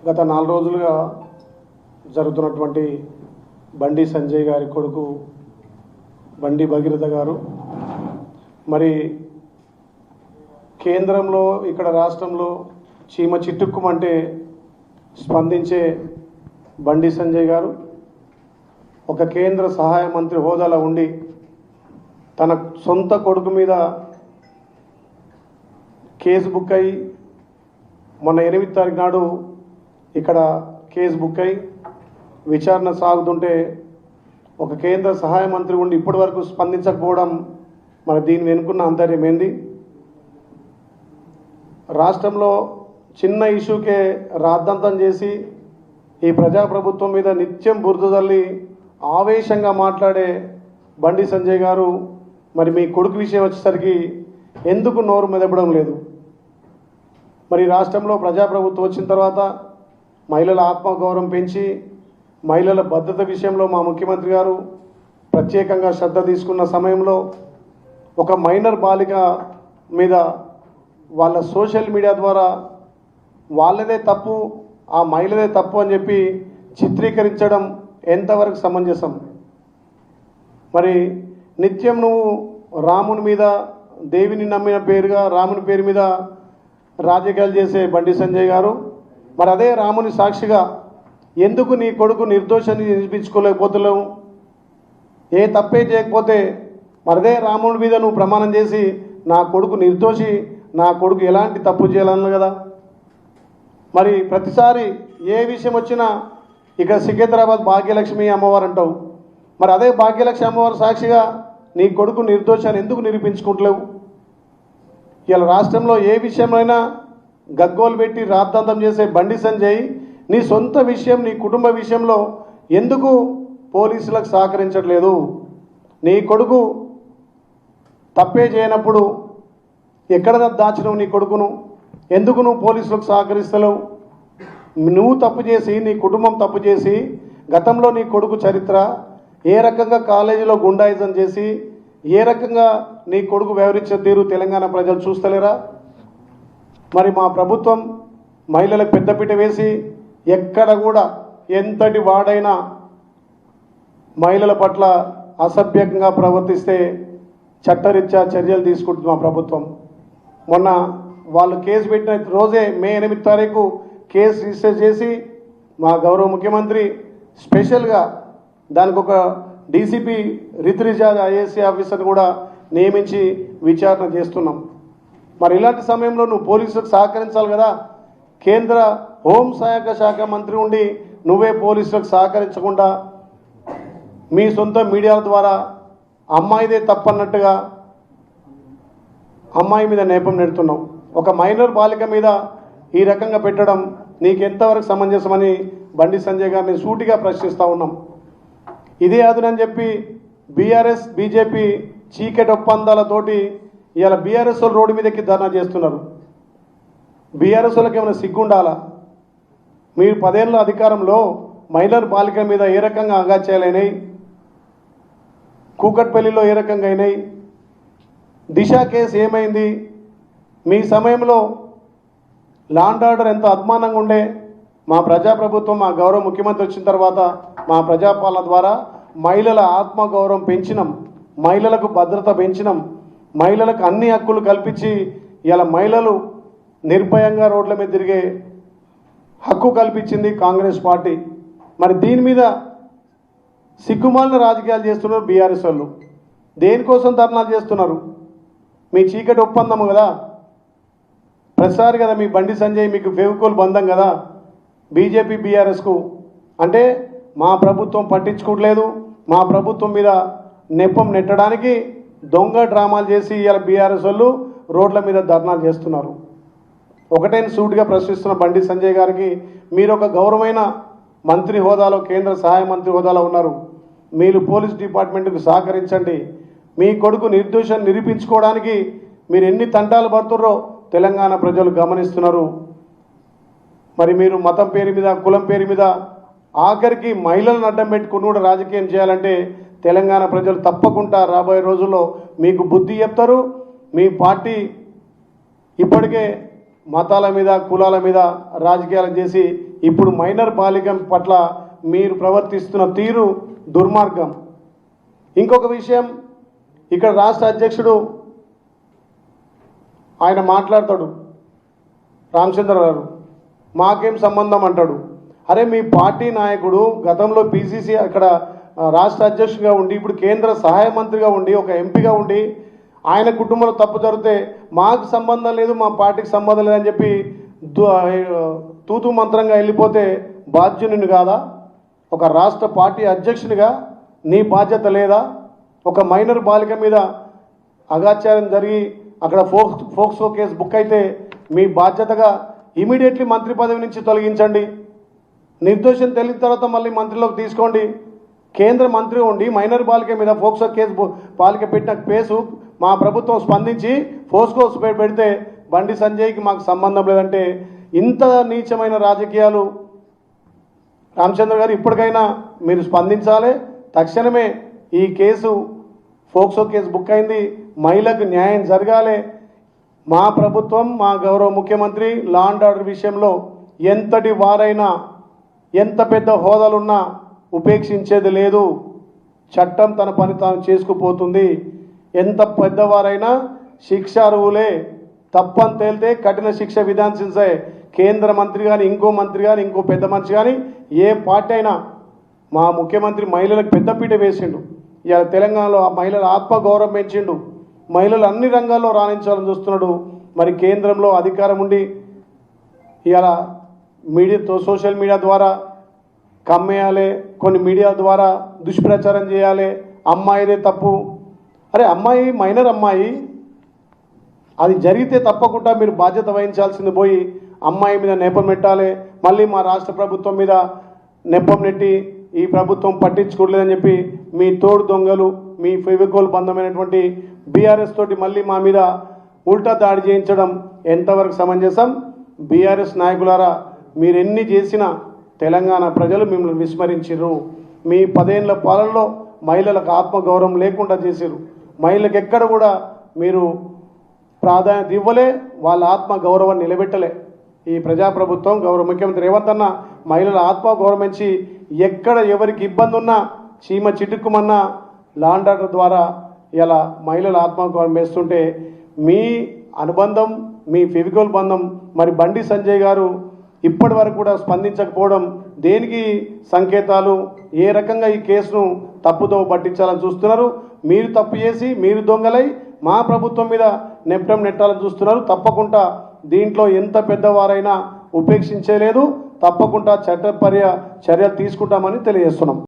గత 4 రోజులుగా జరుగుతున్నటువంటి బండి సంజయ్ గారి కొడుకు బండి భగీరథ గారు మరి కేంద్రంలో ఇక్కడ రాష్ట్రంలో చీమ చిట్టుక్కుమంటే స్పందించే బండి సంజయ్ గారు ఒక కేంద్ర సహాయ మంత్రి హోదాలో ఉండి తన సొంత కొడుకు మీద కేసు బుక్ అయ్యి మొన్న 8 తారీఖు నాడు ఇక్కడ కేసు బుక్ అయ్యి విచారణ సాగుతుంటే ఒక కేంద్ర సహాయ మంత్రి ఉండి ఇప్పటి వరకు స్పందించకపోవడం మరి దీని వెనుకున్న అంతర్యం ఏంది? రాష్ట్రంలో చిన్న ఇష్యూకే రాద్ధాంతం చేసి ఈ ప్రజాప్రభుత్వం మీద నిత్యం బురద తల్లి ఆవేశంగా మాట్లాడే బండి సంజయ్ గారు మరి మీ కొడుకు విషయం వచ్చేసరికి ఎందుకు నోరు మెదపడం లేదు? మరి రాష్ట్రంలో ప్రజాప్రభుత్వం వచ్చిన తర్వాత మహిళల ఆత్మగౌరవం పెంచి మహిళల భద్రత విషయంలో మా ముఖ్యమంత్రి గారు ప్రత్యేకంగా శ్రద్ధ తీసుకున్న సమయంలో ఒక మైనర్ బాలిక మీద వాళ్ళ సోషల్ మీడియా ద్వారా వాళ్ళదే తప్పు, ఆ మహిళదే తప్పు అని చెప్పి చిత్రీకరించడం ఎంతవరకు సమంజసం? మరి నిత్యం నువ్వు రాముని మీద దేవిని నమ్మిన పేరుగా రాముని పేరు మీద రాజకీయాలు చేసే బండి సంజయ్ గారు మరి అదే రాముని సాక్షిగా ఎందుకు నీ కొడుకు నిర్దోషాన్ని నిరూపించుకోలేకపోతున్నావు? ఏ తప్పే చేయకపోతే మరదే రాముడి మీద నువ్వు ప్రమాణం చేసి నా కొడుకు నిర్దోషి, నా కొడుకు ఎలాంటి తప్పు చేయాలన్నా కదా. మరి ప్రతిసారి ఏ విషయం వచ్చినా ఇక సికింద్రాబాద్ భాగ్యలక్ష్మి అమ్మవారు అంటావు, మరి అదే భాగ్యలక్ష్మి అమ్మవారు సాక్షిగా నీ కొడుకు నిర్దోషాన్ని ఎందుకు నిరూపించుకుంటలేవు? ఇలా రాష్ట్రంలో ఏ విషయంలోనైనా గగ్గోలు పెట్టి రాద్ధాంతం చేసే బండి సంజయ్ నీ సొంత విషయం, నీ కుటుంబ విషయంలో ఎందుకు పోలీసులకు సహకరించట్లేదు? నీ కొడుకు తప్పే చేయనప్పుడు ఎక్కడ దాచినవు నీ కొడుకును? ఎందుకు నువ్వు పోలీసులకు సహకరిస్తలేవు? నువ్వు తప్పు చేసి నీ కుటుంబం తప్పు చేసి గతంలో నీ కొడుకు చరిత్ర ఏ రకంగా కాలేజీలో గుండాయిజం చేసి ఏ రకంగా నీ కొడుకు వ్యవహరించే తీరు తెలంగాణ ప్రజలు చూస్తలేరా? మరి మా ప్రభుత్వం మహిళలకు పెద్దపీట వేసి ఎక్కడ కూడా ఎంతటి వాడైనా మహిళల పట్ల అసభ్యంగా ప్రవర్తిస్తే చట్టరీత్యా చర్యలు తీసుకుంటుంది మా ప్రభుత్వం. మొన్న వాళ్ళు కేసు పెట్టిన రోజే మే 8 తారీఖు కేసు రిజిస్టర్ చేసి మా గౌరవ ముఖ్యమంత్రి స్పెషల్గా దానికి ఒక డీసీపీ రిత్రిజాద్ ఐఏఎస్సీ ఆఫీసర్ని కూడా నియమించి విచారణ చేస్తున్నాం. మరి ఇలాంటి సమయంలో నువ్వు పోలీసులకు సహకరించాలి కదా. కేంద్ర హోంశాఖ శాఖ మంత్రి ఉండి నువ్వే పోలీసులకు సహకరించకుండా మీ సొంత మీడియాల ద్వారా అమ్మాయిదే తప్పన్నట్టుగా అమ్మాయి మీద నేపం నెడుతున్నావు. ఒక మైనర్ బాలిక మీద ఈ రకంగా పెట్టడం నీకెంతవరకు సమంజసమని బండి సంజయ్ గారిని సూటిగా ప్రశ్నిస్తూ ఉన్నాం. ఇదే అదునని చెప్పి బీఆర్ఎస్ బీజేపీ చీకటి ఒప్పందాలతోటి ఇవాళ బీఆర్ఎస్ వాళ్ళు రోడ్డు మీదకి ధర్నా చేస్తున్నారు. బీఆర్ఎస్ వాళ్ళకి ఏమైనా సిగ్గుండాలా? మీరు 10 ఏళ్ళ అధికారంలో మైనర్ బాలికల మీద ఏ రకంగా అగాత్యాలైనాయి, కూకట్పల్లిలో ఏ రకంగా అయినాయి, దిశ కేసు ఏమైంది? మీ సమయంలో లాండ్ ఆర్డర్ ఎంత అద్మానంగా ఉండే. మా ప్రజాప్రభుత్వం మా గౌరవ ముఖ్యమంత్రి వచ్చిన తర్వాత మా ప్రజాపాలన ద్వారా మహిళల ఆత్మగౌరవం పెంచినాం, మహిళలకు భద్రత పెంచినాం, మహిళలకు అన్ని హక్కులు కల్పించి ఇలా మహిళలు నిర్భయంగా రోడ్ల మీద తిరిగే హక్కు కల్పించింది కాంగ్రెస్ పార్టీ. మరి దీని మీద సిగ్గుమాలిన రాజకీయాలు చేస్తున్నారు బీఆర్ఎస్ వాళ్ళు. దేనికోసం ధర్నాలు చేస్తున్నారు? మీ చీకటి ఒప్పందం కదా, ప్రతిసారి కదా మీ బండి సంజయ్ మీకు ఫేవికోల్ బంధం కదా బీజేపీ బీఆర్ఎస్కు. అంటే మా ప్రభుత్వం పట్టించుకోవట్లేదు, మా ప్రభుత్వం మీద నెపం నెట్టడానికి దొంగ డ్రామాలు చేసి ఇలా బీఆర్ఎస్ వాళ్ళు రోడ్ల మీద ధర్నాలు చేస్తున్నారు. ఒకటే సూటిగా ప్రశ్నిస్తున్న బండి సంజయ్ గారికి, మీరు ఒక గౌరవమైన మంత్రి హోదాలో కేంద్ర సహాయ మంత్రి హోదాలో ఉన్నారు, మీరు పోలీస్ డిపార్ట్మెంట్కు సహకరించండి. మీ కొడుకు నిర్దోషాన్ని నిరూపించుకోవడానికి మీరు ఎన్ని తంటాలు పడుతున్నారో తెలంగాణ ప్రజలు గమనిస్తున్నారు. మరి మీరు మతం పేరు మీద కులం పేరు మీద ఆఖరికి మహిళలను అడ్డం పెట్టుకుని కూడా రాజకీయం చేయాలంటే తెలంగాణ ప్రజలు తప్పకుండా రాబోయే రోజుల్లో మీకు బుద్ధి చెప్తారు. మీ పార్టీ ఇప్పటికే మతాల మీద కులాల మీద రాజకీయాలు చేసి ఇప్పుడు మైనర్ బాలిక పట్ల మీరు ప్రవర్తిస్తున్న తీరు దుర్మార్గం. ఇంకొక విషయం, ఇక్కడ రాష్ట్ర అధ్యక్షుడు ఆయన మాట్లాడతాడు, రామచంద్ర గారు మాకేం సంబంధం అంటాడు. అరే మీ పార్టీ నాయకుడు గతంలో పిసిసి అక్కడ రాష్ట్ర అధ్యక్షుడిగా ఉండి ఇప్పుడు కేంద్ర సహాయ మంత్రిగా ఉండి ఒక ఎంపీగా ఉండి ఆయన కుటుంబంలో తప్పు జరిగితే మాకు సంబంధం లేదు మా పార్టీకి సంబంధం లేదని చెప్పి తూతూ మంత్రంగా వెళ్ళిపోతే బాధ్యుని కాదా? ఒక రాష్ట్ర పార్టీ అధ్యక్షునిగా నీ బాధ్యత లేదా? ఒక మైనర్ బాలిక మీద అగాచారం జరిగి అక్కడ ఫోక్సో కేసు బుక్ అయితే మీ బాధ్యతగా ఇమీడియట్లీ మంత్రి పదవి నుంచి తొలగించండి. నిర్దోషం తెలియని తర్వాత మళ్ళీ మంత్రిలోకి తీసుకోండి. కేంద్ర మంత్రి ఉండి మైనర్ బాలిక మీద ఫోక్సో కేసు బాలిక పెట్టిన కేసు మా ప్రభుత్వం స్పందించి ఫోక్సో పెడితే బండి సంజయ్కి మాకు సంబంధం లేదంటే ఇంత నీచమైన రాజకీయాలు. రామచంద్ర గారు ఇప్పటికైనా మీరు స్పందించాలి. తక్షణమే ఈ కేసు ఫోక్సో కేసు బుక్ అయింది, మహిళకు న్యాయం జరగాలి. మా ప్రభుత్వం మా గౌరవ ముఖ్యమంత్రి లా అండ్ ఆర్డర్ విషయంలో ఎంతటి వారైనా ఎంత పెద్ద హోదాలున్నా ఉపేక్షించేది లేదు. చట్టం తన పని తాను చేసుకుపోతుంది. ఎంత పెద్దవారైనా శిక్షార్హులే. తప్పని తేలితే కఠిన శిక్ష విధానించే కేంద్ర మంత్రి కానీ ఇంకో మంత్రి కానీ ఇంకో పెద్ద మనిషి కానీ ఏ పార్టీ అయినా. మా ముఖ్యమంత్రి మహిళలకు పెద్దపీట వేసిండు. ఇవాళ తెలంగాణలో ఆ మహిళల ఆత్మగౌరవం పెంచిండు. మహిళలు అన్ని రంగాల్లో రాణించాలని చూస్తున్నాడు. మరి కేంద్రంలో అధికారం ఉండి ఇవాళ మీడియాతో సోషల్ మీడియా ద్వారా కమ్మేయాలి, కొన్ని మీడియా ద్వారా దుష్ప్రచారం చేయాలి. అమ్మాయిదే తప్పు. అరే అమ్మాయి మైనర్ అమ్మాయి, అది జరిగితే తప్పకుండా మీరు బాధ్యత వహించాల్సింది పోయి అమ్మాయి మీద నెపం నెట్టాలి. మళ్ళీ మా రాష్ట్ర ప్రభుత్వం మీద నెపం నెట్టి ఈ ప్రభుత్వం పట్టించుకోలేదని చెప్పి మీ తోడు దొంగలు మీ ఫెవికోల్ బంధమైనటువంటి బీఆర్ఎస్ తోటి మళ్ళీ మా మీద ఉల్టా దాడి చేయించడం ఎంతవరకు సమంజసం? బీఆర్ఎస్ నాయకులారా, మీరు ఎన్ని చేసినా తెలంగాణ ప్రజలు మిమ్మల్ని విస్మరించారు. మీ 10 ఏళ్ల పాలనలో మహిళలకు ఆత్మగౌరవం లేకుండా చేశారు. మహిళలకు ఎక్కడ కూడా మీరు ప్రాధాన్యత ఇవ్వలే, వాళ్ళ ఆత్మగౌరవాన్ని నిలబెట్టలే. ఈ ప్రజాప్రభుత్వం గౌరవ ముఖ్యమంత్రి రేవంత్ అన్న మహిళల ఆత్మగౌరవించి ఎక్కడ ఎవరికి ఇబ్బంది ఉన్నా చీమ చిటుక్కుమన్నా లా అండ్ ఆర్డర్ ద్వారా ఇలా మహిళల ఆత్మగౌరవం వేస్తుంటే మీ అనుబంధం మీ ఫెవికోల్ బంధం మరి బండి సంజయ్ గారు ఇప్పటి వరకు కూడా స్పందించకపోవడం దేనికి సంకేతాలు? ఏ రకంగా ఈ కేసును తప్పుదో పట్టించాలని చూస్తున్నారు? మీరు తప్పు చేసి మీరు దొంగలై మా ప్రభుత్వం మీద నెప్పం నెట్టాలని చూస్తున్నారు. తప్పకుండా దీంట్లో ఎంత పెద్దవారైనా ఉపేక్షించలేదు. తప్పకుండా చట్టపర్య చర్యలు తీసుకుంటామని తెలియజేస్తున్నాం.